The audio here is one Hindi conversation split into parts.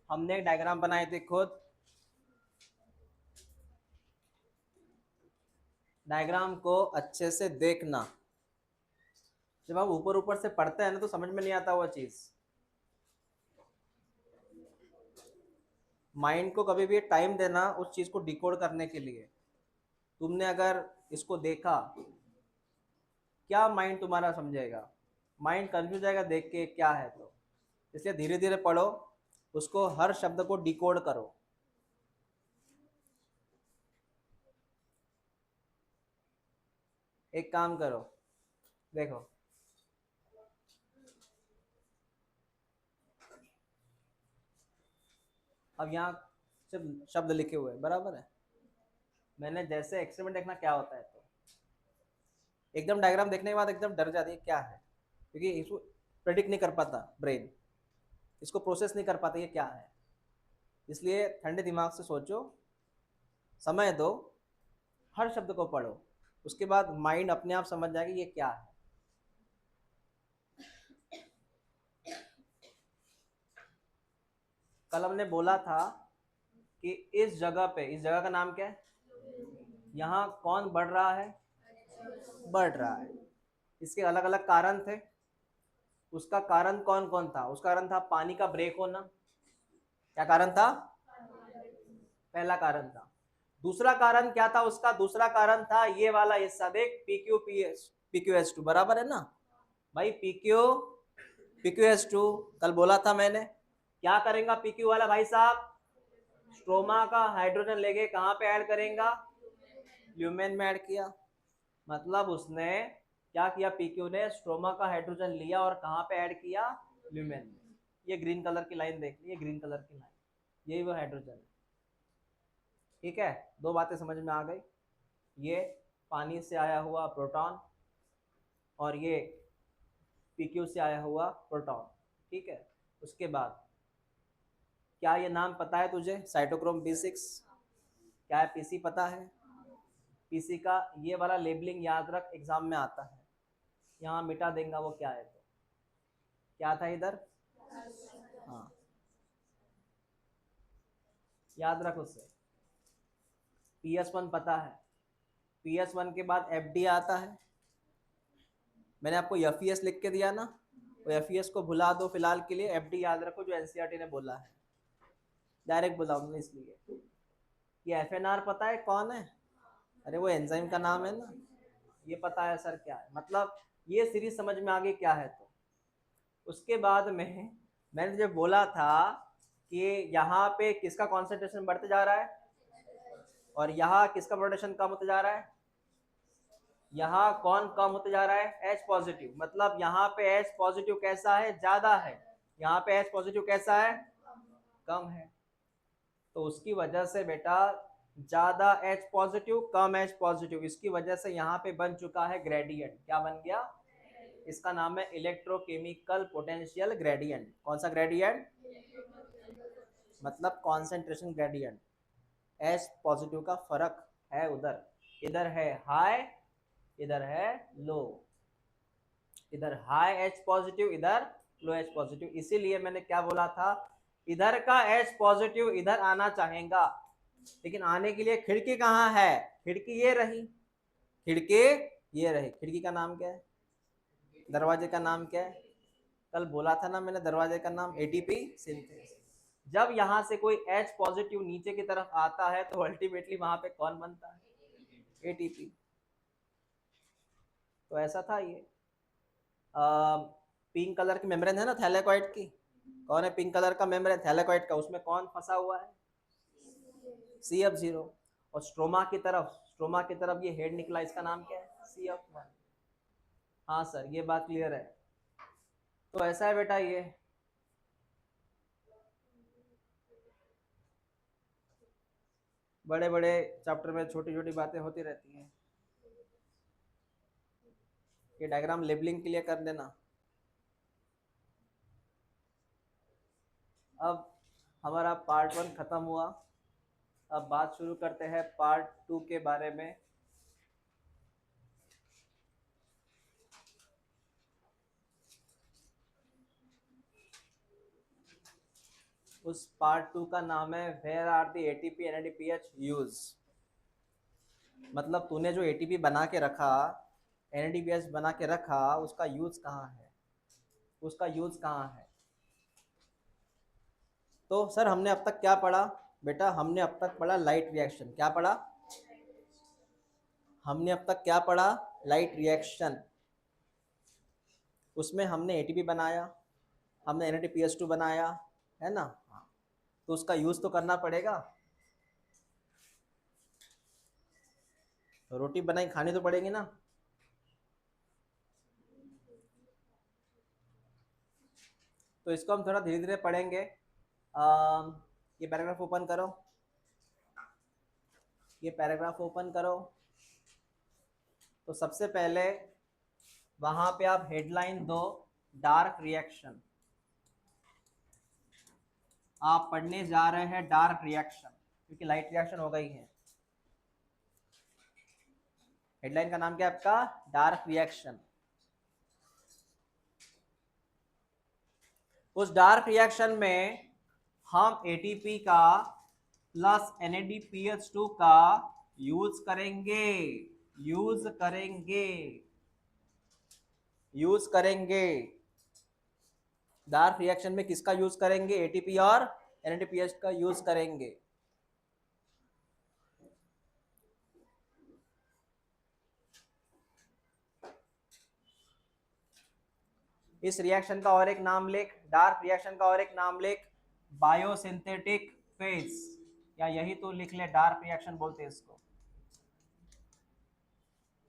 हमने एक डायग्राम बनाई थी खुद। डायग्राम को अच्छे से देखना। जब आप ऊपर ऊपर से पढ़ते हैं ना तो समझ में नहीं आता वो चीज। माइंड को कभी भी टाइम देना उस चीज को डिकोड करने के लिए। तुमने अगर इसको देखा, क्या माइंड तुम्हारा समझेगा? माइंड कंफ्यूज जाएगा देख के क्या है तो। इसलिए धीरे धीरे पढ़ो, उसको हर शब्द को डिकोड करो। एक काम करो, देखो अब यहाँ सिर्फ शब्द लिखे हुए हैं, बराबर है। मैंने जैसे एक्सपेरिमेंट देखना क्या होता है तो एकदम डायग्राम देखने के बाद एकदम डर जाती है क्या है, क्योंकि इसको प्रेडिक्ट नहीं कर पाता ब्रेन, इसको प्रोसेस नहीं कर पाता ये क्या है। इसलिए ठंडे दिमाग से सोचो, समय दो, हर शब्द को पढ़ो, उसके बाद माइंड अपने आप समझ जाएगा ये क्या है। कल हमने बोला था कि इस जगह पे, इस जगह का नाम क्या है? यहाँ कौन बढ़ रहा है? बढ़ रहा है। इसके अलग अलग कारण थे। उसका कारण कौन कौन था? उसका कारण था पानी का ब्रेक होना। क्या कारण था? पहला कारण था। दूसरा कारण क्या था उसका? दूसरा कारण था ये वाला हिस्सा देख, PQ PSPQS2 बराबर है ना भाई। PQ PQS2 कल बोला था मैंने। क्या करेगा PQ वाला भाई साहब? स्ट्रोमा का हाइड्रोजन लेके कहां पे ऐड करेगा? ल्यूमेन में ऐड किया। मतलब उसने क्या किया? PQ ने स्ट्रोमा का हाइड्रोजन लिया और कहां पे ऐड किया? ल्यूमेन में। ये ग्रीन कलर की लाइन देख ली, ये ग्रीन कलर की लाइन, यही वो हाइड्रोजन है। ठीक है, दो बातें समझ में आ गई। ये पानी से आया हुआ प्रोटॉन और ये PQ से आया हुआ प्रोटॉन। ठीक है, उसके बाद क्या ये नाम पता है तुझे? साइटोक्रोम B6 क्या है? PC पता है? PC का ये वाला लेबलिंग याद रख, एग्जाम में आता है। यहाँ मिटा देगा वो क्या है तो। क्या था इधर? हाँ, याद रख उसे। PS1 पता है? PS1 के बाद FD आता है। मैंने आपको FES लिख के दिया ना, तो FES को भुला दो फिलहाल के लिए, FD याद रखो जो NCERT ने बोला है। डायरेक्ट बुलाऊंगा इसलिए। ये FNR पता है कौन है? अरे वो एंजाइम का नाम है ना। ये पता है सर क्या है, मतलब ये सीरीज समझ में आ गई क्या है तो। उसके बाद में मैंने जब बोला था कि यहाँ पे किसका कॉन्सेंट्रेशन बढ़ते जा रहा है और यहाँ किसका प्रोटेक्शन कम होते जा रहा है, यहाँ कौन कम होते जा रहा है? H positive. मतलब यहाँ पे H पॉजिटिव कैसा है? ज्यादा है। यहाँ पे H पॉजिटिव कैसा है? कम है। तो उसकी वजह से बेटा ज्यादा H पॉजिटिव कम H पॉजिटिव, इसकी वजह से यहाँ पे बन चुका है ग्रेडियंट। क्या बन गया? इसका नाम है इलेक्ट्रोकेमिकल पोटेंशियल ग्रेडियंट। कौन सा ग्रेडियंट? मतलब कॉन्सेंट्रेशन ग्रेडियंट। H पॉजिटिव का फर्क है उधर, इधर है हाई, इधर है लो। इधर हाई H पॉजिटिव, इधर लो H पॉजिटिव। इसीलिए मैंने क्या बोला था, इधर का H पॉजिटिव इधर आना चाहेगा, लेकिन आने के लिए खिड़की कहाँ है? खिड़की ये रही, खिड़की ये रही। खिड़की का नाम क्या है? दरवाजे का नाम क्या है? कल बोला था ना मैंने, दरवाजे का नाम ATP सिंथेस। जब यहाँ से कोई H पॉजिटिव नीचे की तरफ आता है तो अल्टीमेटली वहां पे कौन बनता है? ATP। तो ऐसा था ये। पिंक कलर की मेम्ब्रेन है ना थैलेकॉइड की, कौन है पिंक कलर का मेम्ब्रेन थैलेकॉइड का? उसमें कौन फंसा हुआ है? CF0। और स्ट्रोमा की तरफ ये हेड निकला, इसका नाम क्या है? CF1। हाँ सर, ये बात क्लियर है। तो ऐसा है बेटा, ये बड़े बड़े चैप्टर में छोटी छोटी बातें होती रहती हैं। ये डायग्राम लेबलिंग के लिए कर देना। अब हमारा पार्ट 1 खत्म हुआ। अब बात शुरू करते हैं पार्ट 2 के बारे में। उस पार्ट 2 का नाम है where are the ATP NADPH use. मतलब तूने जो एटीपी बना के रखा, एनएडीपीएच बना के रखा, उसका यूज कहाँ है, उसका यूज कहाँ है। तो सर हमने अब तक क्या पढ़ा बेटा, हमने अब तक पढ़ा लाइट रिएक्शन। क्या पढ़ा हमने अब तक, क्या पढ़ा, लाइट रिएक्शन। उसमें हमने एटीपी बनाया, हमने NADPH2 बनाया, है ना। हाँ, तो उसका यूज तो करना पड़ेगा, रोटी बनाई खानी तो पड़ेगी ना। तो इसको हम थोड़ा धीरे धीरे पढ़ेंगे। ये पैराग्राफ ओपन करो, ये पैराग्राफ ओपन करो। तो सबसे पहले वहां पे आप हेडलाइन दो, डार्क रिएक्शन। आप पढ़ने जा रहे हैं डार्क रिएक्शन, क्योंकि लाइट रिएक्शन हो गई है। हेडलाइन का नाम क्या है आपका, डार्क रिएक्शन। उस डार्क रिएक्शन में हम एटीपी का प्लस NADPH2 का यूज करेंगे, यूज करेंगे, यूज करेंगे। डार्क रिएक्शन में किसका यूज करेंगे, एटीपी और NADPH का यूज करेंगे। इस रिएक्शन का और एक नाम लिख, डार्क रिएक्शन का और एक नाम लिख, बायोसिंथेटिक फेज, या यही तो लिख ले, डार्क रिएक्शन बोलते हैं इसको,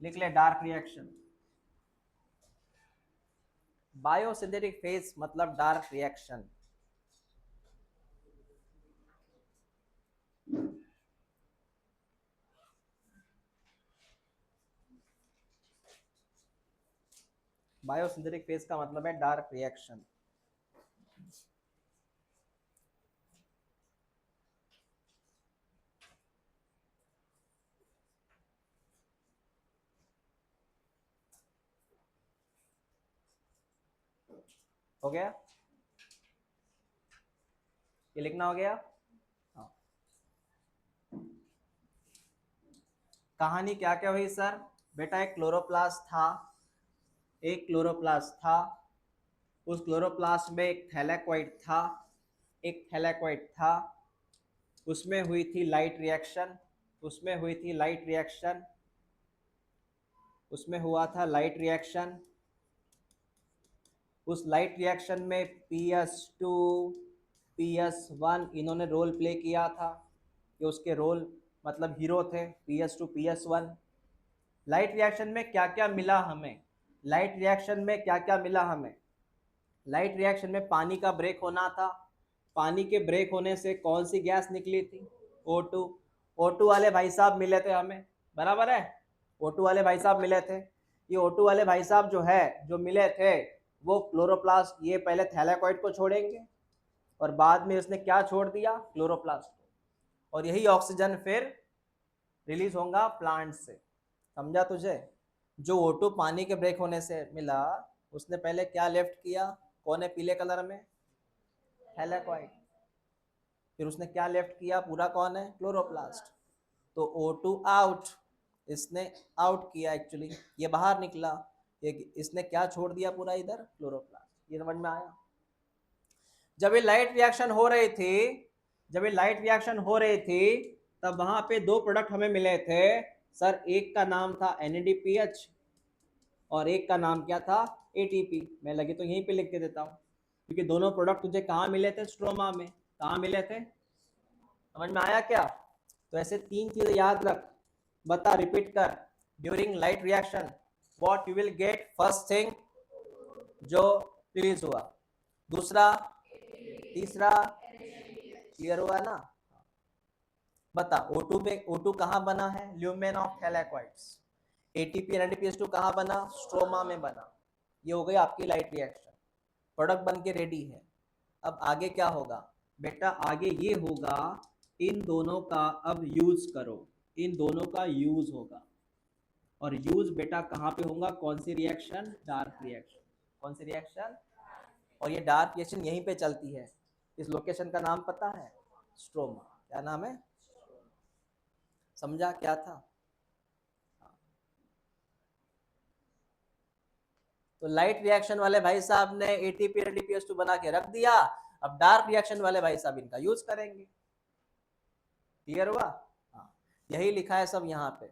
लिख ले डार्क रिएक्शन। बायोसिंथेटिक फेज मतलब डार्क रिएक्शन। बायोसिंथेटिक फेज का मतलब है डार्क रिएक्शन। हो गया, ये लिखना हो गया। हाँ। कहानी क्या क्या हुई सर, बेटा एक क्लोरोप्लास्ट था, एक क्लोरोप्लास्ट था, उस क्लोरोप्लास्ट में एक थैलेकॉइड था, एक थैलेकॉइड था, उसमें हुई थी लाइट रिएक्शन, उसमें हुई थी लाइट रिएक्शन, उसमें हुआ था लाइट रिएक्शन। उस लाइट रिएक्शन में PS2 PS1 इन्होंने रोल प्ले किया था, ये उसके रोल मतलब हीरो थे, PS2 PS1। लाइट रिएक्शन में क्या क्या मिला हमें, लाइट रिएक्शन में क्या क्या मिला हमें। लाइट रिएक्शन में पानी का ब्रेक होना था, पानी के ब्रेक होने से कौन सी गैस निकली थी, O2। O2 वाले भाई साहब मिले थे हमें, बराबर है, O2 वाले भाई साहब मिले थे। ये O2 वाले भाई साहब जो है, जो मिले थे, वो क्लोरोप्लास्ट, ये पहले थैलेकॉइड को छोड़ेंगे और बाद में उसने क्या छोड़ दिया, क्लोरोप्लास्ट को, और यही ऑक्सीजन फिर रिलीज होगा प्लांट से। समझा तुझे। जो O2 पानी के ब्रेक होने से मिला, उसने पहले क्या लेफ्ट किया, कौन है पीले कलर में, थैलेकॉइड। फिर उसने क्या लेफ्ट किया, पूरा कौन है, क्लोरोप्लास्ट। तो O2 आउट, इसने आउट किया एक्चुअली, ये बाहर निकला, ये इसने क्या छोड़ दिया पूरा इधर, क्लोरोप्लास्ट। ये समझ में आया। जब ये लाइट रिएक्शन हो रही थी, जब ये लाइट रिएक्शन हो रही थी, तब वहां पे दो प्रोडक्ट हमें मिले थे सर। एक का नाम था NADPH और एक का नाम क्या था, ATP। मैं लगे तो यहीं पे लिख के देता हूँ, क्योंकि दोनों प्रोडक्ट तुझे कहाँ मिले थे, स्ट्रोमा में। कहाँ मिले थे, समझ में आया क्या। तो ऐसे तीन चीजें याद रख, बता, रिपीट कर। During light reaction what you will get, first thing जो रिलीज हुआ, दूसरा, तीसरा, क्लियर हुआ ना। बता, O2 में, O2 कहाँ बना है, ल्यूमेन ऑफ थैलेकॉइड्स। ATP NADPH2 कहाँ बना, स्ट्रोमा में बना। ये हो गई आपकी लाइट रिएक्शन, प्रोडक्ट बन के रेडी है। अब आगे क्या होगा बेटा, आगे ये होगा, इन दोनों का अब यूज करो, इन दोनों का यूज होगा। और यूज बेटा कहाँ पे होगा, कौन सी रिएक्शन, डार्क रिएक्शन। कौन सी रिएक्शन, और ये डार्क रिएक्शन यहीं पे चलती है। इस लोकेशन का नाम पता है? स्ट्रोमा। क्या नाम है? समझा क्या था? तो लाइट रिएक्शन वाले भाई साहब ने एटीपी एडीपीएस2 बना के रख दिया, अब डार्क रिएक्शन वाले भाई साहब इनका यूज करेंगे। क्लियर हुआ? हाँ, यही लिखा है सब यहाँ पे,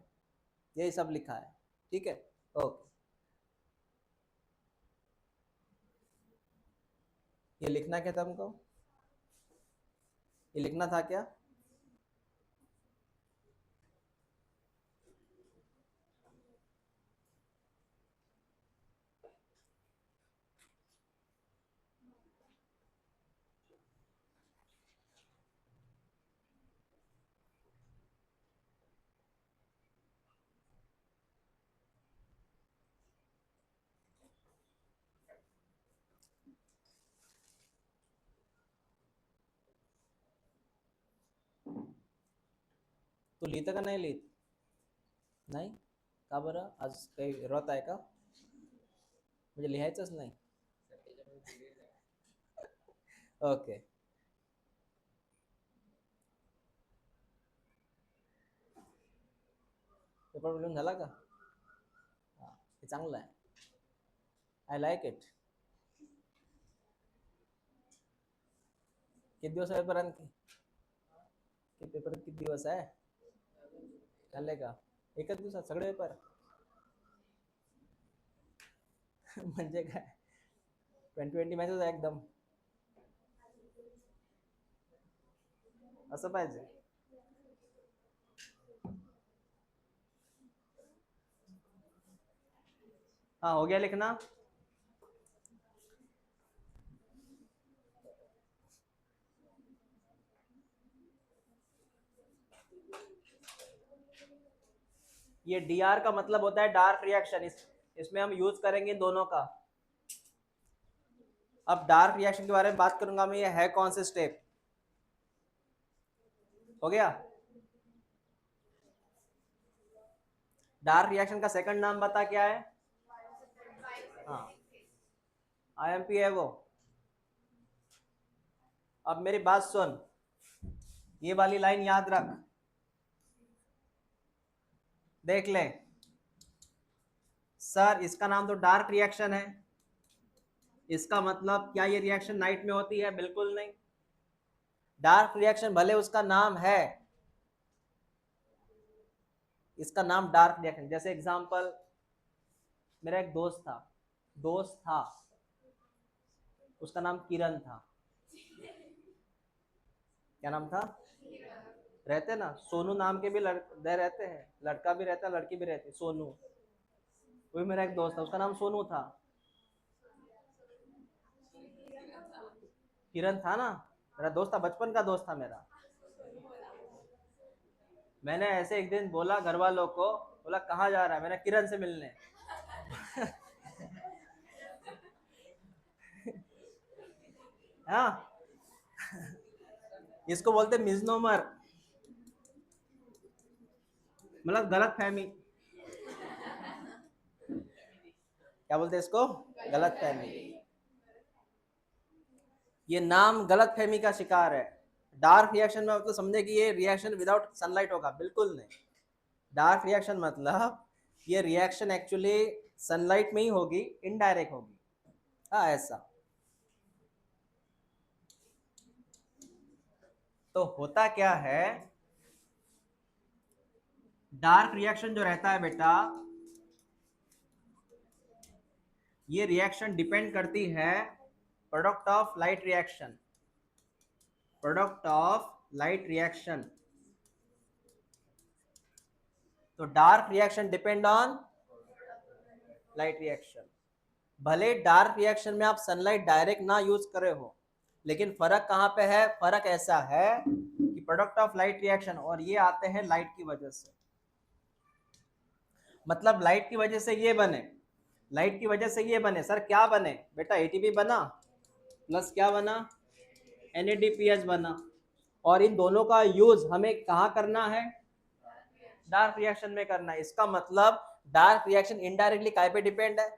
यही सब लिखा है। ठीक है, ओके। ये लिखना क्या था हमको? ये लिखना था क्या? तू लिहितं का नाही लिहित? नाही का बरं? आज काही व्रत आहे का? म्हणजे लिहायचंच नाही? ओके. पेपर लिहून झाला का? हा, हे चांगलं आहे. I like it. किती दिवस आहे पेपर आणखी? पेपर किती दिवस आहे? झाले का? एकच दिवसात सगळे पेपर? म्हणजे काय 2020 मॅचेस आहे एकदम, असं पाहिजे. हाँ, हो गया लिखना? ये DR का मतलब होता है डार्क रिएक्शन, इसमें हम यूज करेंगे दोनों का. अब डार्क रिएक्शन के बारे में बात करूंगा मैं, ये है कौन से स्टेप? हो गया? डार्क रिएक्शन का सेकंड नाम बता क्या है? हाँ, IMP है वो. अब मेरी बात सुन, ये वाली लाइन याद रख, देख ले. सर इसका नाम तो डार्क रिएक्शन है, इसका मतलब क्या ये रिएक्शन नाइट में होती है? बिल्कुल नहीं. डार्क रिएक्शन भले उसका नाम है, इसका नाम डार्क रिएक्शन. जैसे एग्जांपल, मेरा एक दोस्त था, उसका नाम किरण था. क्या नाम था? रहते ना, सोनू नाम के भी लड़के रहते हैं, लड़का भी रहता है लड़की भी रहती है, सोनू. वो भी मेरा एक दोस्त था, उसका नाम सोनू था. किरण था ना, मेरा दोस्त था, बचपन का दोस्त था मेरा. मैंने ऐसे एक दिन बोला घर वालों को, बोला कहाँ जा रहा है? मैंने किरण से मिलने. हाँ, इसको बोलते मिजनोमर, मतलब गलत फहमी. क्या बोलते हैं इसको? गलत फहमी. ये नाम गलत फहमी का शिकार है. डार्क रिएक्शन में मतलब समझे कि ये रिएक्शन विदाउट सनलाइट होगा? बिल्कुल नहीं. डार्क रिएक्शन मतलब ये रिएक्शन एक्चुअली सनलाइट में ही होगी, इनडायरेक्ट होगी. हाँ, ऐसा. तो होता क्या है, डार्क रिएक्शन जो रहता है बेटा, ये रिएक्शन डिपेंड करती है product of light reaction. Product of light reaction. तो dark reaction depend on light reaction. भले डार्क रिएक्शन में आप सनलाइट डायरेक्ट ना यूज करे हो, लेकिन फर्क कहां पे है? फर्क ऐसा है कि प्रोडक्ट ऑफ लाइट रिएक्शन, और ये आते हैं लाइट की वजह से. मतलब लाइट की वजह से ये बने, लाइट की वजह से ये बने. सर क्या बने बेटा? एटीपी बना प्लस क्या बना? NADPH बना. और इन दोनों का यूज हमें कहाँ करना है? डार्क रिएक्शन में करना है. इसका मतलब डार्क रिएक्शन इनडायरेक्टली काय पे डिपेंड है?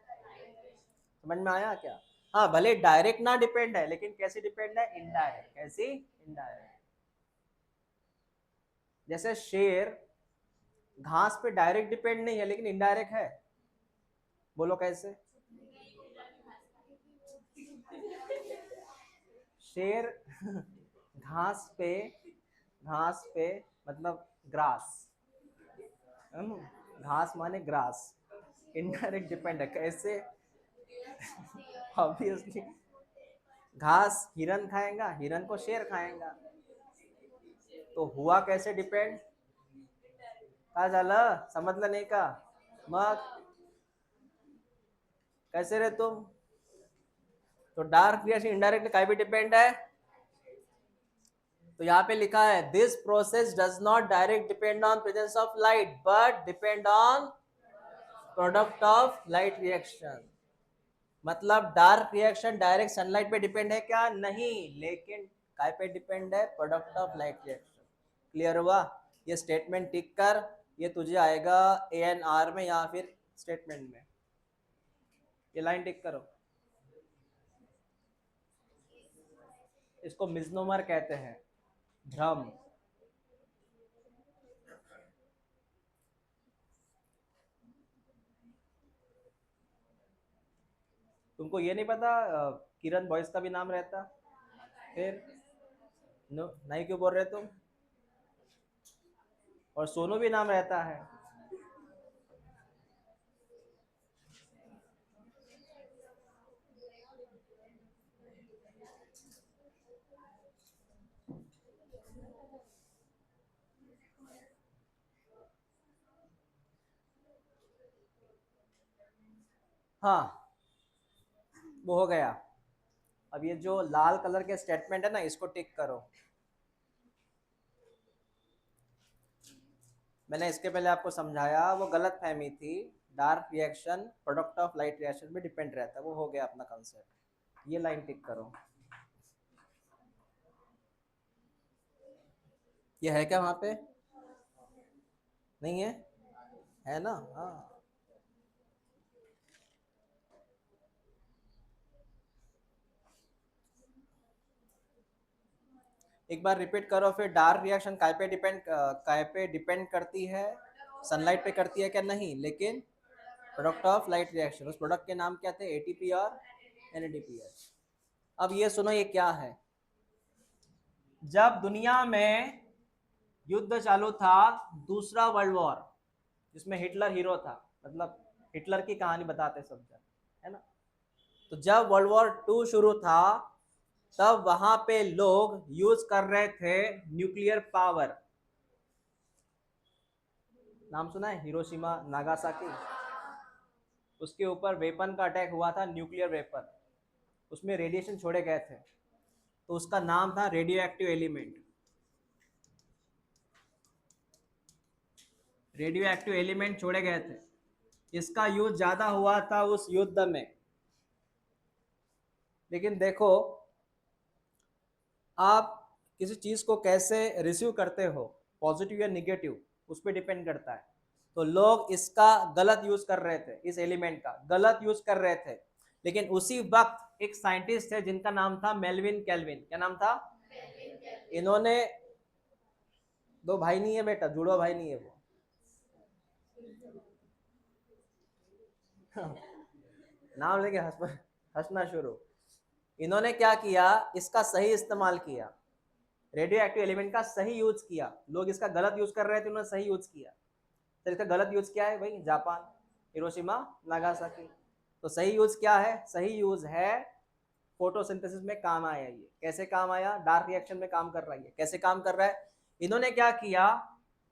समझ में आया क्या? हाँ भले डायरेक्ट ना डिपेंड है, लेकिन कैसे डिपेंड है? इनडायरेक्ट। कैसी? इनडायरेक्ट। जैसे शेर घास पे डायरेक्ट डिपेंड नहीं है, लेकिन इनडायरेक्ट है। बोलो कैसे? शेर घास पे, घास पे मतलब ग्रास, घास माने ग्रास, इनडायरेक्ट डिपेंड है। कैसे? ऑब्वियसली घास हिरन खाएगा, हिरन को शेर खाएगा, तो हुआ कैसे डिपेंड? का झालं समजलं नाही का? मग कैसे रे तुम? तो डार्क रिएक्शन इनडायरेक्टली काय पे डिपेंड है? तो यहाँ पे लिखा है this process does not direct depend on presence of light but depend on product of light reaction. मतलब डार्क रिएक्शन डायरेक्ट सनलाइट पे डिपेंड है क्या? नहीं, लेकिन काय पे डिपेंड है? Product of light reaction. Clear हुआ? ये स्टेटमेंट टिक कर, ये तुझे आएगा ANR में या फिर स्टेटमेंट में। ये लाइन टिक करो। इसको मिसनोमर कहते हैं, भ्रम। तुमको ये नहीं पता किरण बॉयज का भी नाम रहता? फिर नो नहीं क्यों बोल रहे तुम? और सोनू भी नाम रहता है। हाँ वो हो गया। अब ये जो लाल कलर के स्टेटमेंट है ना, इसको टिक करो। मैंने इसके पहले आपको समझाया, वो गलत फहमी थी। Dark reaction product of light reaction पे डिपेंड रहता है, वो हो गया अपना कंसेप्ट। ये लाइन टिक करो। ये है क्या वहां पे? नहीं है? है ना? हाँ। एक बार रिपीट करो फिर। डार्क रिएक्शन काय पे डिपेंड करती है? सनलाइट पे करती है क्या? नहीं, लेकिन प्रोडक्ट ऑफ लाइट रिएक्शन, उस प्रोडक्ट के नाम क्या थे? ATP और NADPH। अब ये सुनो, ये क्या है? जब दुनिया में युद्ध चालू था, दूसरा वर्ल्ड वॉर, जिसमें हिटलर हीरो था, मतलब हिटलर की कहानी बताते सब जन, है ना? तो जब वर्ल्ड वॉर 2 शुरू था, तब वहां पे लोग यूज कर रहे थे न्यूक्लियर पावर। नाम सुना है? Hiroshima Nagasaki. उसके ऊपर वेपन का अटैक हुआ था, न्यूक्लियर वेपन। उसमें रेडिएशन छोड़े गए थे, तो उसका नाम था radio active element. Radio active element छोड़े गए थे। इसका यूज ज्यादा हुआ था उस युद्ध में। लेकिन देखो, आप किसी चीज को कैसे रिसीव करते हो, पॉजिटिव या निगेटिव, उस पर डिपेंड करता है। तो लोग इसका गलत यूज कर रहे थे, इस एलिमेंट का गलत यूज कर रहे थे। लेकिन उसी वक्त एक साइंटिस्ट थे जिनका नाम था मेल्विन कैल्विन। क्या नाम था? इन्होंने, दो भाई नहीं है बेटा, जुड़वा भाई नहीं है वो। नाम लेके हंसना शुरू। इन्होंने क्या किया? इसका सही इस्तेमाल किया, रेडियो एक्टिव एलिमेंट का सही यूज किया। लोग इसका गलत यूज कर रहे थे, उन्होंने सही यूज किया। तो इसका गलत यूज क्या है भाई? Japan, Hiroshima Nagasaki. तो सही यूज क्या है? सही यूज है फोटोसिंथेसिस में काम आया। ये कैसे काम आया? डार्क रिएक्शन में काम कर रहा है। कैसे काम कर रहा है? इन्होंने क्या किया?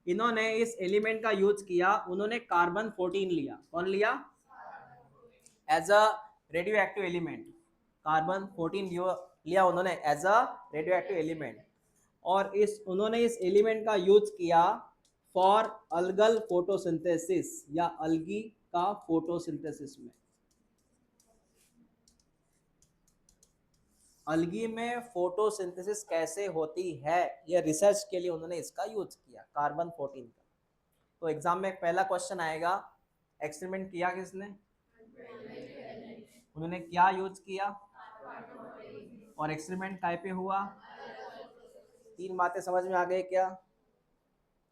इन्होंने इस एलिमेंट का यूज किया, उन्होंने कार्बन 14 लिया। कौन लिया? As a radio active element. Carbon 14 लिया उन्होंने as a radio active element. और उन्होंने इस एलिमेंट का यूज किया फॉर अल्गल फोटोसिंथेसिस, या अलगी का फोटोसिंथेसिस में। अलगी में फोटोसिंथेसिस कैसे होती है, ये रिसर्च के लिए उन्होंने इसका यूज किया, कार्बन 14 का। तो एग्जाम में पहला क्वेश्चन आएगा, एक्सपेरिमेंट किया किसने? उन्होंने क्या यूज किया? और एक्सपेरिमेंट काय पे हुआ? तीन बातें समझ में आ गई क्या?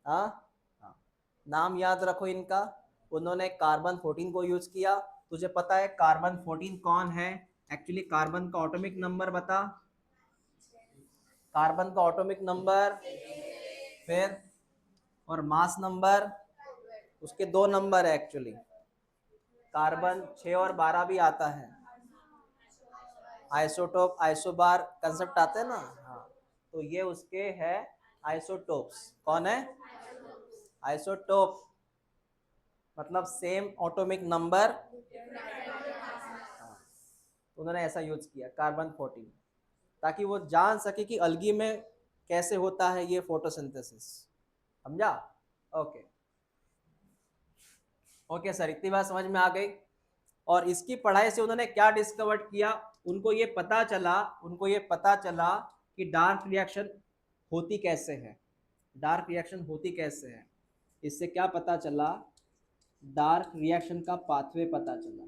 हाँ हाँ, नाम याद रखो इनका। उन्होंने कार्बन 14 को यूज किया। तुझे पता है कार्बन 14 कौन है? एक्चुअली कार्बन का ऑटोमिक नंबर बता। कार्बन का ऑटोमिक नंबर, फिर और मास नंबर, उसके दो नंबर है एक्चुअली। कार्बन 6 और 12 भी आता है। आइसोटोप आइसोबार कंसेप्ट आते हैं ना। हाँ, तो ये उसके है आइसोटोप्स। कौन है? आइसोटोप मतलब सेम ऑटोमिक नंबर। उन्होंने ऐसा यूज किया कार्बन 14, ताकि वो जान सके कि अलगी में कैसे होता है ये फोटोसिंथेसिस। समझा? ओके ओके सर, इतनी बात समझ में आ गई। और इसकी पढ़ाई से उन्होंने क्या डिस्कवर किया? उनको ये पता चला कि डार्क रिएक्शन होती कैसे है। डार्क रिएक्शन होती कैसे है, इससे क्या पता चला? डार्क रिएक्शन का पाथवे पता चला।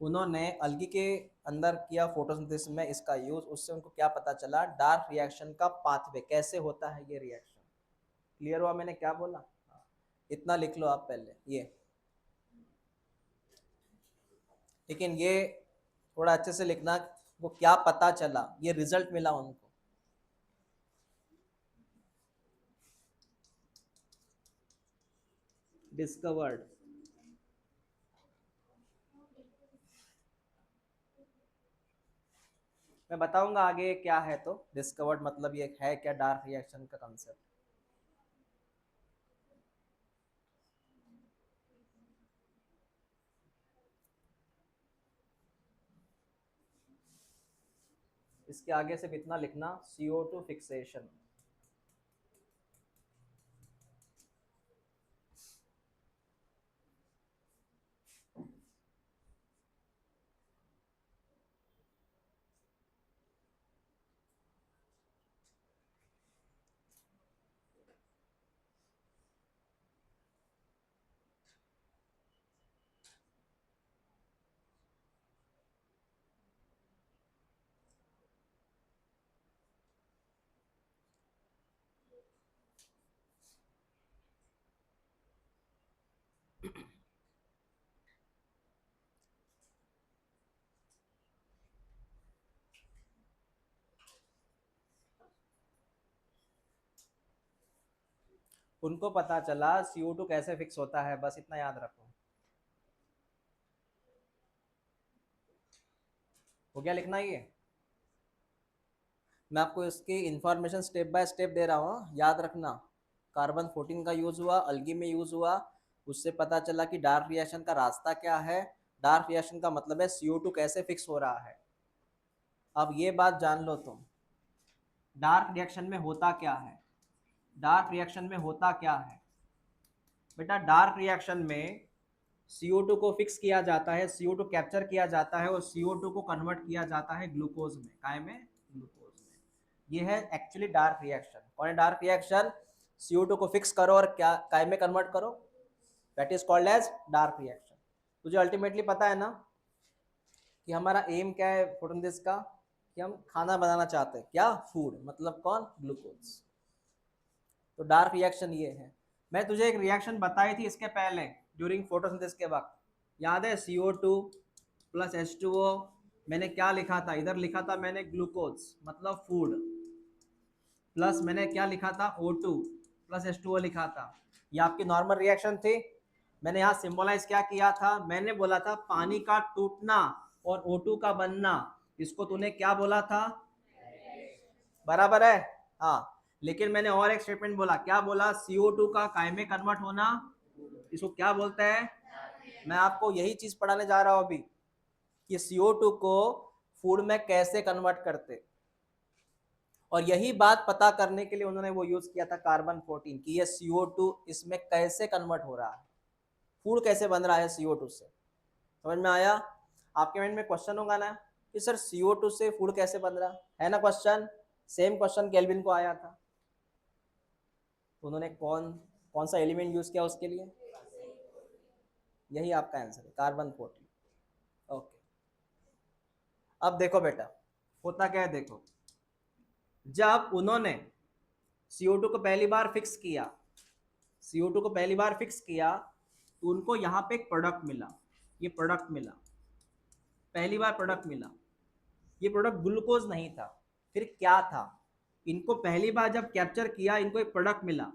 उन्होंने अलगी के अंदर किया फोटोसिंथेसिस में इसका यूज, उससे उनको क्या पता चला? डार्क रिएक्शन का पाथवे कैसे होता है ये रिएक्शन। क्लियर हुआ मैंने क्या बोला? इतना लिख लो आप पहले ये, लेकिन ये थोड़ा अच्छे से लिखना। वो क्या पता चला, ये रिजल्ट मिला उनको। डिस्कवर्ड, मैं बताऊंगा आगे क्या है। तो डिस्कवर्ड मतलब ये है क्या, डार्क रिएक्शन का कंसेप्ट। इसके आगे सिर्फ इतना लिखना, CO2 फिक्सेशन। उनको पता चला CO2 कैसे फिक्स होता है, बस इतना याद रखो। हो गया लिखना ये? मैं आपको इसकी इंफॉर्मेशन स्टेप बाय स्टेप दे रहा हूँ, याद रखना। कार्बन 14 का यूज हुआ, अलगी में यूज हुआ, उससे पता चला कि डार्क रिएक्शन का रास्ता क्या है। डार्क रिएक्शन का मतलब है CO2 कैसे फिक्स हो रहा है। अब ये बात जान लो तुम, डार्क रिएक्शन में होता क्या है। डार्क रिएक्शन में होता क्या है बेटा? डार्क रिएक्शन में CO2 को फिक्स किया जाता है, CO2 कैप्चर किया जाता है और CO2 को कन्वर्ट किया जाता है ग्लूकोज में। काय में? ग्लूकोज में। ये है एक्चुअली डार्क रिएक्शन। कौन है डार्क रिएक्शन? CO2 को फिक्स करो और क्या काय में कन्वर्ट करो, that is called as dark reaction. तुझे अल्टीमेटली पता है ना कि हमारा एम क्या है फोटोसिंथेसिस का? कि हम खाना बनाना चाहते हैं, क्या? फूड, मतलब कौन? ग्लूकोज। तो डार्क रिएक्शन ये है। मैं तुझे एक रिएक्शन बताई थी इसके पहले, ड्यूरिंग फोटोसिंथेसिस के वक्त, याद है? CO2 plus H2O। मैंने क्या लिखा था इधर? लिखा था मैंने ग्लूकोज मतलब फूड, प्लस मैंने क्या लिखा था? O2 प्लस H2O लिखा था। ये आपकी नॉर्मल रिएक्शन थी। मैंने यहाँ सिंबलाइज क्या किया था? मैंने बोला था पानी का टूटना और O2 का बनना, इसको तूने क्या बोला था? बराबर है? हाँ, लेकिन मैंने और एक स्टेटमेंट बोला। क्या बोला? CO2 का काय में कन्वर्ट होना, इसको क्या बोलते हैं? मैं आपको यही चीज पढ़ाने जा रहा हूं अभी, कि CO2 को फूड में कैसे कन्वर्ट करते। और यही बात पता करने के लिए उन्होंने वो यूज किया था कार्बन 14, कि ये CO2 इसमें कैसे कन्वर्ट हो रहा है, फूड कैसे बन रहा है CO2 से। समझ में आया? आपके माइंड में क्वेश्चन होगा ना कि सर CO2 से फूड कैसे बन रहा है ना क्वेश्चन। सेम क्वेश्चन केल्विन को आया था। उन्होंने कौन कौन सा एलिमेंट यूज किया उसके लिए? यही आपका आंसर है, कार्बन 14। ओके, अब देखो बेटा होता क्या है, देखो जब उन्होंने CO2 को पहली बार फिक्स किया, CO2 को पहली बार फिक्स किया तो उनको यहाँ पे एक प्रोडक्ट मिला, ये प्रोडक्ट मिला, पहली बार प्रोडक्ट मिला। ये प्रोडक्ट ग्लूकोज नहीं था, फिर क्या था? इनको पहली बार जब कैप्चर किया, इनको एक प्रोडक्ट मिला।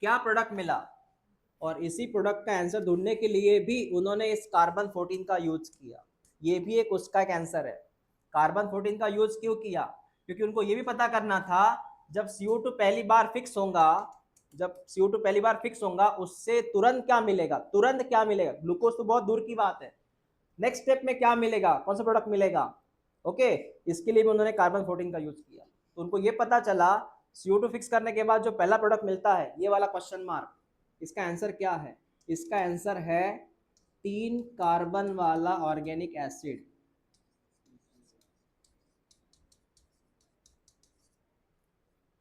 क्या प्रोडक्ट मिला? और इसी प्रोडक्ट का आंसर ढूंढने के लिए भी उन्होंने इस कार्बन 14 का यूज किया। ये भी एक उसका एक आंसर है। कार्बन 14 का यूज क्यों किया? क्योंकि उनको ये भी पता करना था जब CO2 पहली बार फिक्स होगा, जब CO2 पहली बार फिक्स होगा उससे तुरंत क्या मिलेगा, तुरंत क्या मिलेगा, ग्लूकोज तो बहुत दूर की बात है, नेक्स्ट स्टेप में क्या मिलेगा, कौन सा प्रोडक्ट मिलेगा। ओके, इसके लिए भी उन्होंने कार्बन 14 का यूज किया। तो उनको ये पता चला CO2 फिक्स करने के बाद जो पहला प्रोडक्ट मिलता है, ये वाला क्वेश्चन मार्क, इसका आंसर क्या है? इसका आंसर है 3 कार्बन वाला ऑर्गेनिक एसिड।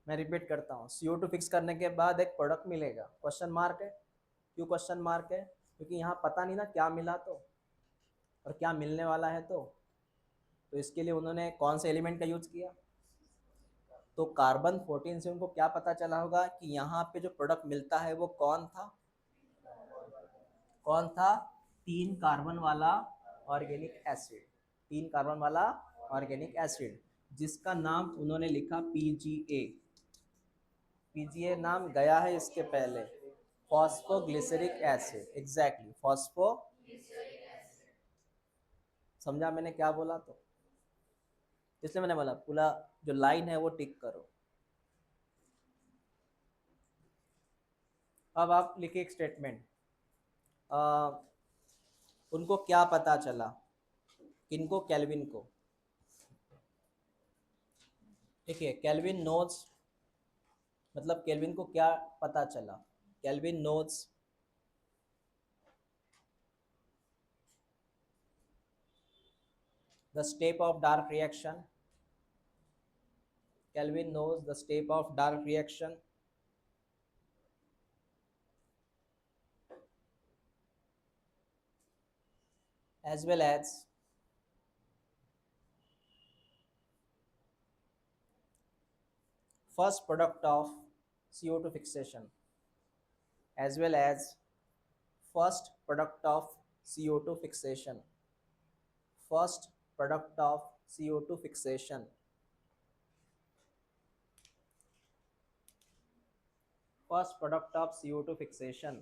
मैं रिपीट करता हूँ, CO2 फिक्स करने के बाद एक प्रोडक्ट मिलेगा, क्वेश्चन मार्क है। क्यों क्वेश्चन मार्क है? क्योंकि यहाँ पता नहीं ना क्या मिला तो, और क्या मिलने वाला है तो इसके लिए उन्होंने कौन से एलिमेंट का यूज किया? तो कार्बन 14 से उनको क्या पता चला होगा कि यहाँ पे जो प्रोडक्ट मिलता है वो कौन था, कौन था? 3 कार्बन वाला ऑर्गेनिक एसिड, 3 कार्बन वाला ऑर्गेनिक एसिड, जिसका नाम उन्होंने लिखा PGA। PGA नाम गया है इसके पहले, फॉस्फोग्लिसरिक एसिड, एग्जैक्टली फॉस्फो। समझा मैंने क्या बोला? तो इसलिए मैंने बोला पूरा जो लाइन है वो टिक करो। अब आप लिखिए एक स्टेटमेंट, उनको क्या पता चला, किनको? केल्विन को। देखिए केल्विन नोज, मतलब केल्विन को क्या पता चला? Kelvin knows the step of dark reaction, Kelvin knows the step of dark reaction, as well as first product of CO2 fixation, as well as first product of CO2 fixation, first product of CO2 fixation, first product of CO2 fixation।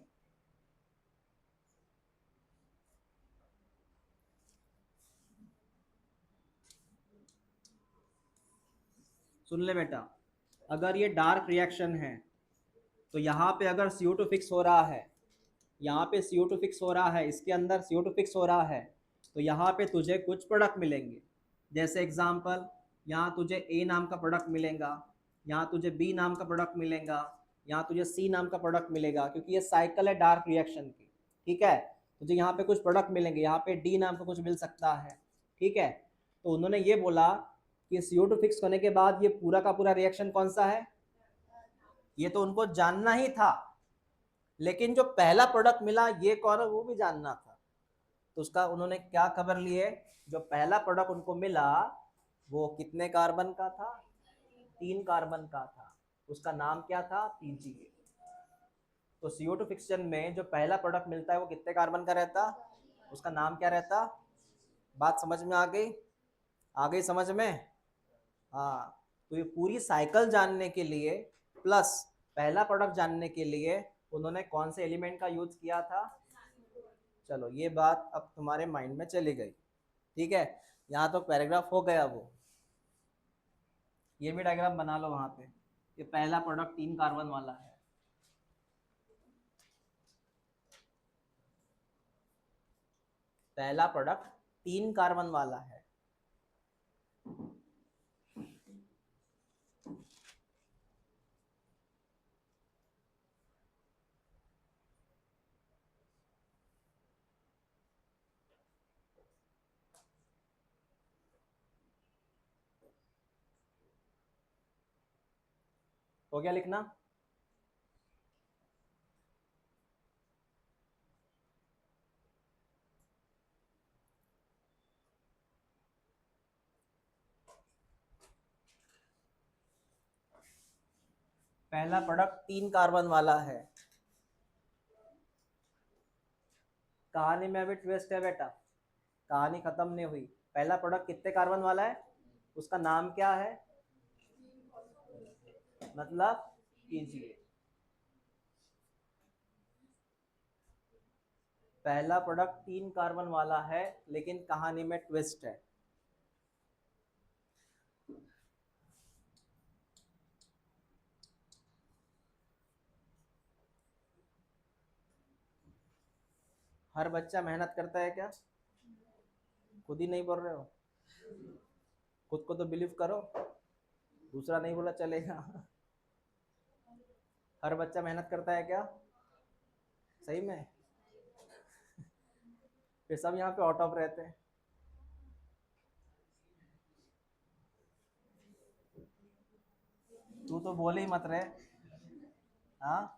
सुन ले बेटा, अगर ये डार्क रिएक्शन है तो यहाँ पे अगर CO2 फिक्स हो रहा है, यहाँ पे CO2 फिक्स हो रहा है, इसके अंदर CO2 फिक्स हो रहा है, तो यहाँ पे तुझे कुछ प्रोडक्ट मिलेंगे। जैसे एग्जांपल, यहाँ तुझे A नाम का प्रोडक्ट मिलेगा, यहाँ तुझे B नाम का प्रोडक्ट मिलेगा, यहाँ तुझे C नाम का प्रोडक्ट मिलेगा, क्योंकि ये साइकिल है डार्क रिएक्शन की। ठीक है, तुझे यहाँ पे कुछ प्रोडक्ट मिलेंगे, यहाँ पे D नाम का कुछ मिल सकता है। ठीक है, तो उन्होंने ये बोला कि CO2 फिक्स होने के बाद ये पूरा का पूरा रिएक्शन कौन सा है, ये तो उनको जानना ही था, लेकिन जो पहला प्रोडक्ट मिला ये कौन है वो भी जानना था। तो उसका उन्होंने क्या खबर लिए, जो पहला प्रोडक्ट उनको मिला वो कितने कार्बन का था? 3 कार्बन का था। उसका नाम क्या था? PGA। तो CO2 फिक्शन में जो पहला प्रोडक्ट मिलता है वो कितने कार्बन का रहता? उसका नाम क्या रहता? बात समझ में आ गई? आ गई समझ में? हाँ, तो ये पूरी साइकिल जानने के लिए प्लस पहला प्रोडक्ट जानने के लिए उन्होंने कौन से एलिमेंट का यूज किया था? चलो ये बात अब तुम्हारे माइंड में चली गई। ठीक है, यहाँ तो पैराग्राफ हो गया वो, ये भी डायग्राम बना लो वहाँ पे। ये पहला प्रोडक्ट 3 कार्बन वाला है, पहला प्रोडक्ट 3 कार्बन वाला है। हो गया लिखना? पहला प्रोडक्ट 3 कार्बन वाला है। कहानी में अभी ट्विस्ट है बेटा, कहानी खत्म नहीं हुई। पहला प्रोडक्ट कितने कार्बन वाला है, उसका नाम क्या है, मतलब कीजिए। पहला प्रोडक्ट 3 कार्बन वाला है, लेकिन कहानी में ट्विस्ट है। हर बच्चा मेहनत करता है क्या? खुद ही नहीं बोल रहे हो, खुद को तो बिलीव करो, दूसरा नहीं बोला चलेगा। हर बच्चा मेहनत करता है क्या सही में? फिर सब यहाँ पे आउट ऑफ रहते हैं। तू तो बोले ही मत रहे। हाँ,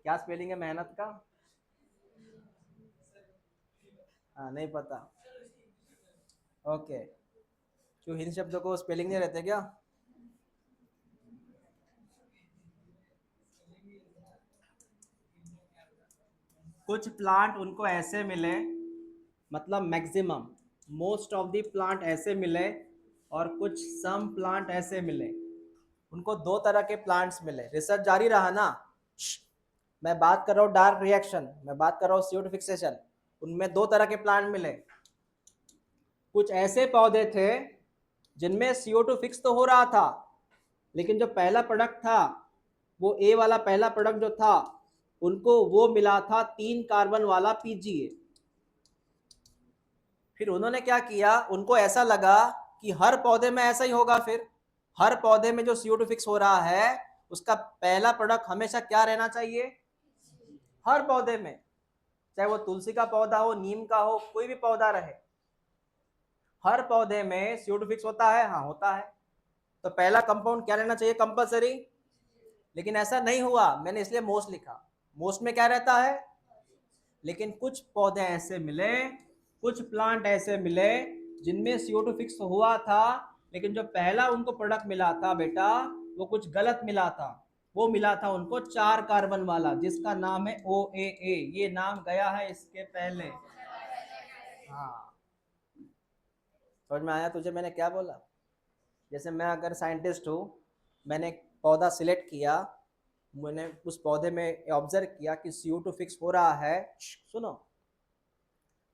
क्या स्पेलिंग है मेहनत का? हाँ नहीं पता, ओके। क्यों हिंदी शब्दों को स्पेलिंग नहीं रहते क्या? कुछ प्लांट उनको ऐसे मिले, मतलब maximum most of the plant ऐसे मिले, और कुछ सम प्लांट ऐसे मिले। उनको दो तरह के प्लांट्स मिले। रिसर्च जारी रहा ना। मैं बात कर रहा हूँ डार्क रिएक्शन, मैं बात कर रहा हूँ CO2 फिक्सेशन। उनमें दो तरह के प्लांट मिले। कुछ ऐसे पौधे थे जिनमें CO2 फिक्स तो हो रहा था, लेकिन जो पहला प्रोडक्ट था, वो ए वाला पहला प्रोडक्ट जो था, उनको वो मिला था 3 कार्बन वाला PGA। फिर उन्होंने क्या किया, उनको ऐसा लगा कि हर पौधे में ऐसा ही होगा। फिर हर पौधे में जो CO2 फिक्स हो रहा है, उसका पहला प्रोडक्ट हमेशा क्या रहना चाहिए, हर पौधे में, चाहे वो तुलसी का पौधा हो, नीम का हो, कोई भी पौधा रहे, हर पौधे में CO2 फिक्स होता है। हाँ होता है। तो पहला कंपाउंड क्या रहना चाहिए, कंपलसरी। लेकिन ऐसा नहीं हुआ, मैंने इसलिए मोस्ट लिखा। मोस्ट में क्या रहता है, लेकिन कुछ पौधे ऐसे मिले, कुछ प्लांट ऐसे मिले जिनमें CO2 फिक्स हुआ था, लेकिन जो पहला उनको प्रोडक्ट मिला था बेटा, वो कुछ गलत मिला था। वो मिला था उनको 4 कार्बन वाला, जिसका नाम है OAA। ये नाम गया है इसके पहले। हाँ, समझ में आया तुझे मैंने क्या बोला? जैसे मैं अगर साइंटिस्ट हूँ, मैंने एक पौधा सिलेक्ट किया, मैंने उस पौधे में ऑब्जर्व किया कि CO2 फिक्स हो रहा है। सुनो,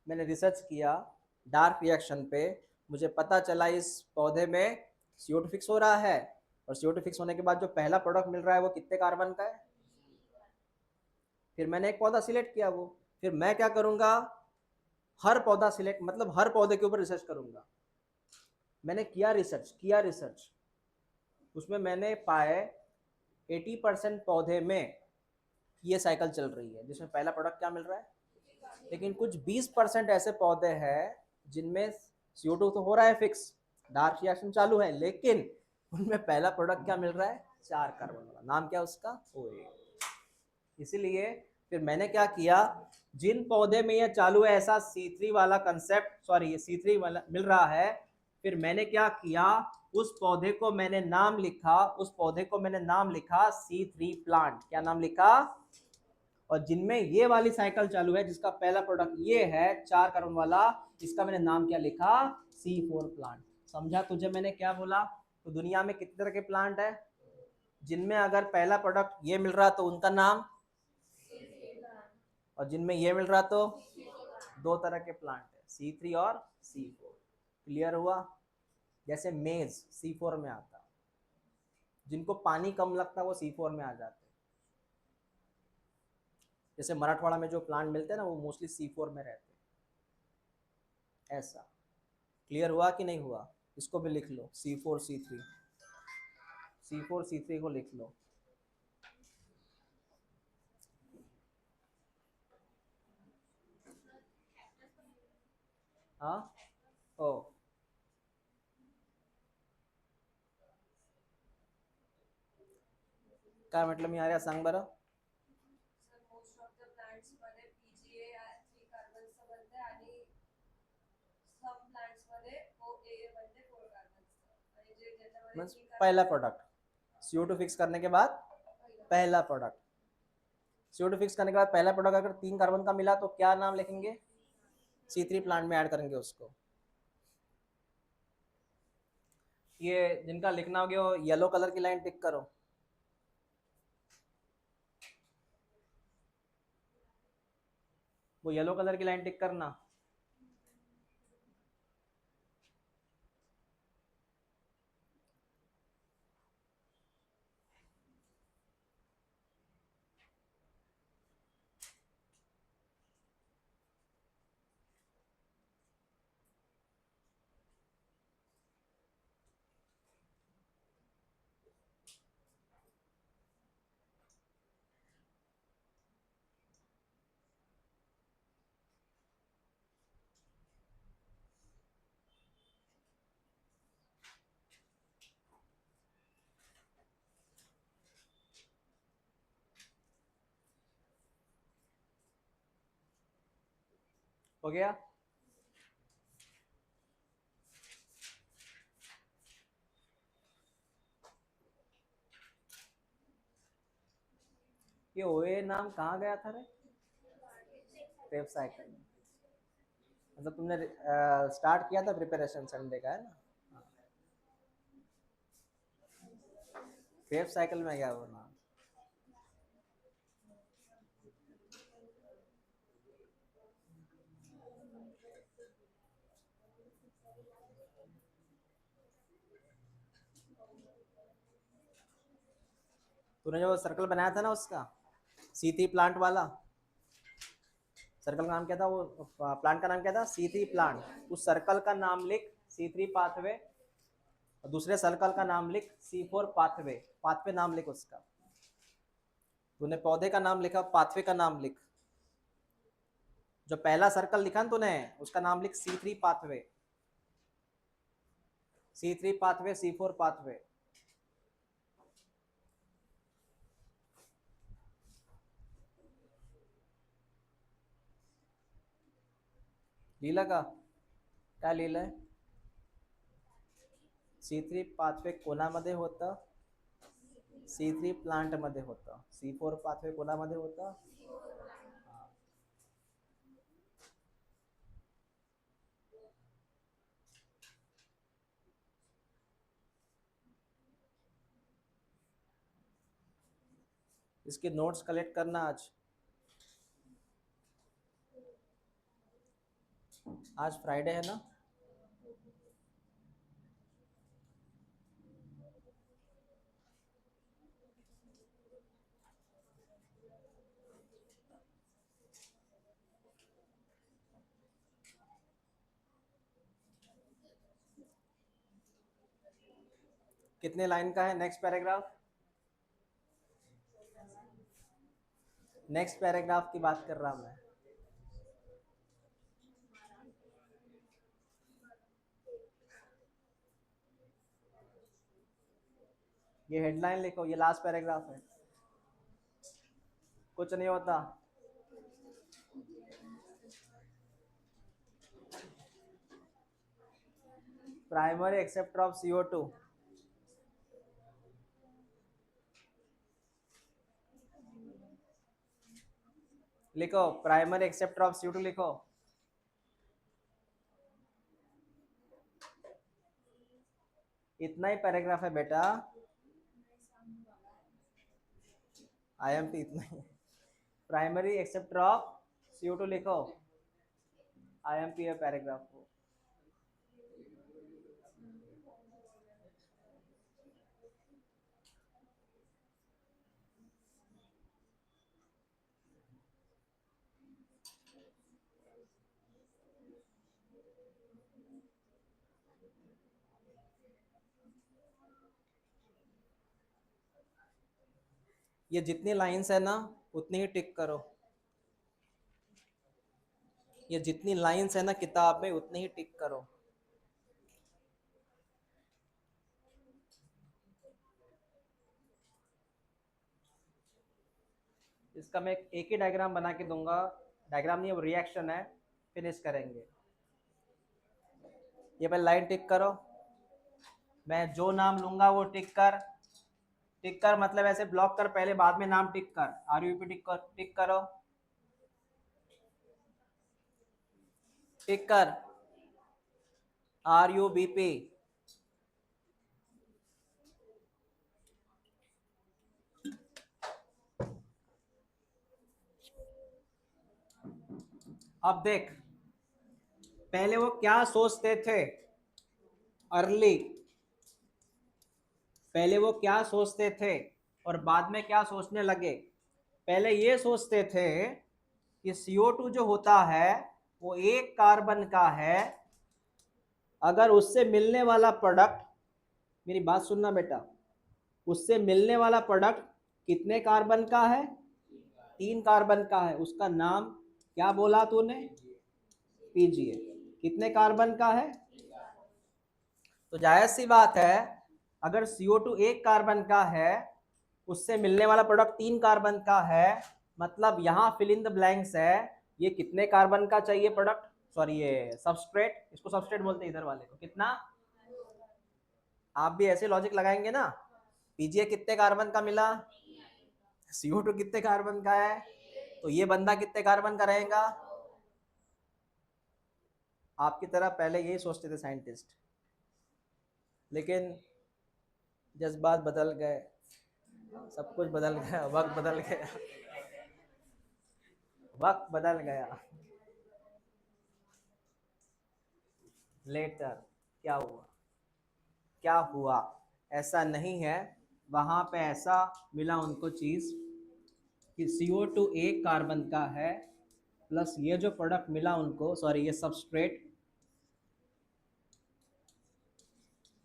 मैंने रिसर्च किया डार्क रिएक्शन पे, मुझे पता चला इस पौधे में CO2 फिक्स हो रहा है, और CO2 फिक्स होने के बाद जो पहला प्रोडक्ट मिल रहा है वो कितने कार्बन का है। फिर मैंने एक पौधा सिलेक्ट किया, वो फिर मैं क्या करूँगा, हर पौधा सिलेक्ट, मतलब हर पौधे के ऊपर रिसर्च करूँगा। मैंने किया रिसर्च, उसमें मैंने पाए 80% पौधे में ये साइकिल चल रही है, जिसमें पहला प्रोडक्ट क्या मिल रहा है। लेकिन कुछ 20% ऐसे पौधे हैं जिनमें CO2 तो हो रहा है फिक्स, डार्क रिएक्शन चालू है, लेकिन उनमें पहला प्रोडक्ट क्या मिल रहा है, 4 कार्बन वाला। नाम क्या उसका, OA। इसीलिए फिर मैंने क्या किया, जिन पौधे में ये चालू है ऐसा C3 वाला कंसेप्ट, सॉरी ये C3 वाला मिल रहा है, फिर मैंने क्या किया, उस पौधे को मैंने नाम लिखा, उस पौधे को मैंने नाम लिखा C3 प्लांट। क्या नाम लिखा? और जिनमें ये वाली साइकिल चालू है, जिसका पहला प्रोडक्ट ये है 4 कार्बन वाला, इसका मैंने नाम क्या लिखा, C4 प्लांट। समझा तुझे मैंने क्या बोला? तो दुनिया में कितने तरह के प्लांट है, जिनमें अगर पहला प्रोडक्ट ये मिल रहा तो उनका नाम, और जिनमें ये मिल रहा तो दो तरह के प्लांट है, C3 और C4। क्लियर हुआ? जैसे मेज C4 में आता, जिनको पानी कम लगता है वो C4 में आ जाते हैं। जैसे मराठवाड़ा में जो प्लांट मिलते हैं ना, वो मोस्टली C4 में रहते हैं। ऐसा क्लियर हुआ कि नहीं हुआ? इसको भी लिख लो, C4 C3 को लिख लो। हाँ, ओ काय म्हटलं मी आर्या, सांग बरं। मीन्स पहला प्रोडक्ट, CO2 फिक्स करने के बाद पहला प्रोडक्ट, CO2 फिक्स करने के बाद पहला प्रोडक्ट अगर 3 कार्बन का मिला तो क्या नाम लिखेंगे, C3 प्लांट में ऐड करेंगे उसको। ये जिनका लिखना हो गया वो येलो कलर की लाइन टिक करो। वो येलो कलर की लाइन टिक करना। हो गया। ये ओए नाम कहाँ गया था रे, क्रेब साइकिल। मतलब तुमने स्टार्ट किया था प्रिपरेशन संडे का, है ना। क्रेब साइकिल में गया वो नाम। तूने जो सर्कल बनाया था ना उसका, C3 प्लांट वाला, सर्कल का नाम क्या था, वो प्लांट का नाम क्या था, C3 प्लांट। उस सर्कल का नाम लिख C3 पाथवे, और दूसरे सर्कल का नाम लिख C4 पाथवे। पाथवे नाम लिख उसका। तूने पौधे का नाम लिखा, पाथवे का नाम लिख। जो पहला सर्कल लिखा ना तूने, उसका नाम लिख C3 pathway. C3 pathway, C4 pathway. लीला का काय लिहिलंय, C3 पाथवे कोणामध्ये होतं, C3 प्लांट मध्ये होतं, C4 पाथवे कोणामध्ये होतं। इसके नोट्स कलेक्ट करना आज। आज फ्राइडे है ना। कितने लाइन का है नेक्स्ट पैराग्राफ, नेक्स्ट पैराग्राफ की बात कर रहा मैं। ये हेडलाइन लिखो, ये लास्ट पैराग्राफ है। कुछ नहीं होता। प्राइमरी एक्सेप्टर ऑफ CO2, लिखो प्राइमरी एक्सेप्टर ऑफ CO2 लिखो। इतना ही पैराग्राफ है बेटा, IMP इतना ही। प्राइमरी एक्सेप्टर ऑफ CO2 लिखो, IMP है पैराग्राफ को। ये जितनी लाइंस है ना उतनी ही टिक करो, ये जितनी लाइंस है ना किताब में उतनी ही टिक करो। इसका मैं एक ही डायग्राम बना के दूंगा, डायग्राम नहीं, वो रिएक्शन है, फिनिश करेंगे। ये पहले लाइन टिक करो। मैं जो नाम लूंगा वो टिक कर मतलब ऐसे ब्लॉक कर पहले, बाद में नाम टिक कर, RUP टिक करो, टिक कर RUBP। अब देख पहले वो क्या सोचते थे अर्ली, पहले वो क्या सोचते थे और बाद में क्या सोचने लगे। पहले ये सोचते थे कि CO2 जो होता है वो एक कार्बन का है, अगर उससे मिलने वाला प्रोडक्ट, मेरी बात सुनना बेटा, उससे मिलने वाला प्रोडक्ट कितने कार्बन का है, 3 कार्बन का है, उसका नाम क्या बोला तूने, PGA। कितने कार्बन का है, तो जायज सी बात है अगर CO2 एक कार्बन का है, उससे मिलने वाला प्रोडक्ट 3 कार्बन का है, मतलब यहाँ फिल इन द ब्लैंक्स है, ये कितने कार्बन का चाहिए प्रोडक्ट, सॉरी ये सबस्ट्रेट, इसको सबस्ट्रेट बोलते हैं इधर वाले को, कितना। आप भी ऐसे लॉजिक लगाएंगे ना, PGA कितने कार्बन का मिला, CO2 कितने कार्बन का है, तो ये बंदा कितने कार्बन का रहेगा। आपकी तरह पहले यही सोचते थे साइंटिस्ट, लेकिन जज्बात बदल गए, सब कुछ बदल गया, वक्त बदल गया, वक्त बदल गया। लेटर क्या हुआ, क्या हुआ, ऐसा नहीं है, वहां पे ऐसा मिला उनको चीज कि CO2 एक कार्बन का है, प्लस ये जो प्रोडक्ट मिला उनको, सॉरी ये सबस्ट्रेट,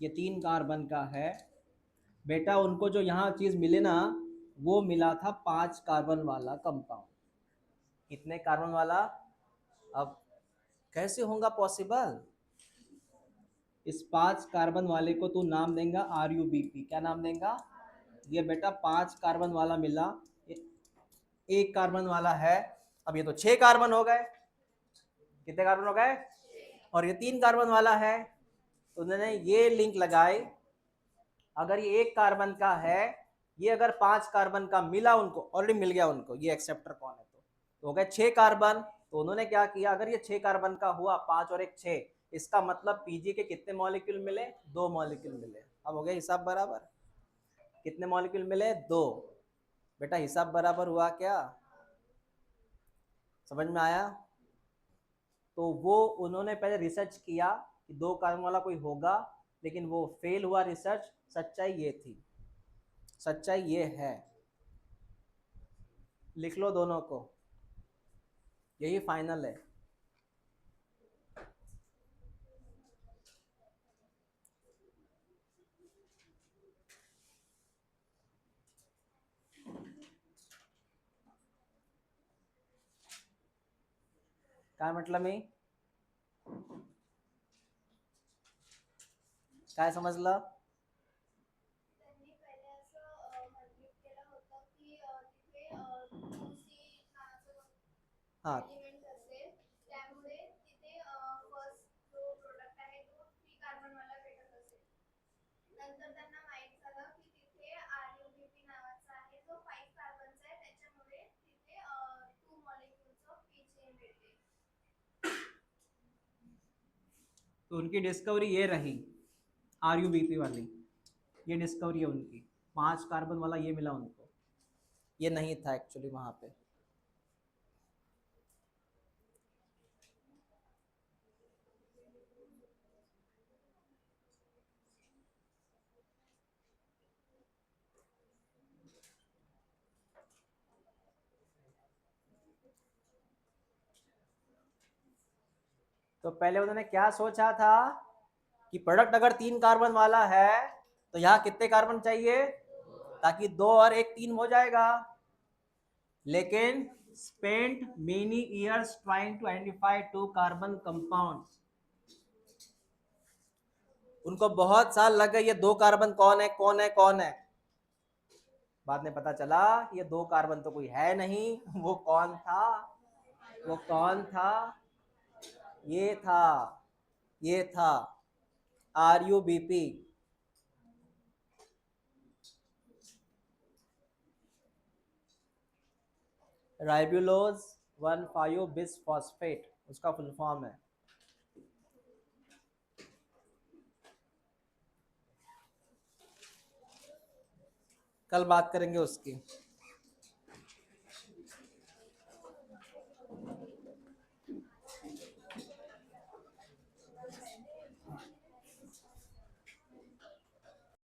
ये 3 कार्बन का है। बेटा उनको जो यहाँ चीज मिले ना, वो मिला था 5 कार्बन वाला कंपाउंड। कितने कार्बन वाला, अब कैसे होगा पॉसिबल, इस 5 कार्बन वाले को तू नाम देगा RUBP, क्या नाम देगा, ये बेटा 5 कार्बन वाला मिला, ये 1 कार्बन वाला है, अब ये तो 6 कार्बन हो गए, कितने कार्बन हो गए, और ये 3 कार्बन वाला है, तो उन्होंने ये लिंक लगाई, अगर ये 1 कार्बन का है, ये अगर 5 कार्बन का मिला उनको, ऑलरेडी मिल गया उनको, ये एक्सेप्टर कौन है, तो हो गए 6 कार्बन, तो उन्होंने क्या किया, अगर ये 6 कार्बन का हुआ, 5 और 1 6, इसका मतलब PG के कितने मॉलिक्यूल मिले, 2 मॉलिक्यूल मिले। अब हो गया हिसाब बराबर, कितने मॉलिक्यूल मिले, 2। बेटा हिसाब बराबर हुआ क्या, समझ में आया। तो वो उन्होंने पहले रिसर्च किया कि 2 कार्बन वाला कोई होगा, लेकिन वो फेल हुआ रिसर्च, सच्चाई ये थी, सच्चाई ये है, लिख लो दोनों को, यही फाइनल है। काय म्हटलं मी, काय समजलं, हाँ तो उनकी डिस्कवरी ये रही, RUBP वाली, ये डिस्कवरी है उनकी, 5 कार्बन वाला ये मिला उनको, ये नहीं था एक्चुअली वहां पे। तो पहले उन्होंने क्या सोचा था कि प्रोडक्ट अगर 3 कार्बन वाला है तो यहाँ कितने कार्बन चाहिए, ताकि 2 और 1 3 हो जाएगा, लेकिन spent many years trying to identify 2 carbon compounds, उनको बहुत साल लग गए ये 2 कार्बन कौन है कौन है कौन है, बाद में पता चला ये 2 कार्बन तो कोई है नहीं, वो कौन था, वो कौन था, ये था, ये था RUBP। राइबुलोज 1,5 बिसफॉस्फेट उसका फुल फॉर्म है। कल बात करेंगे उसकी।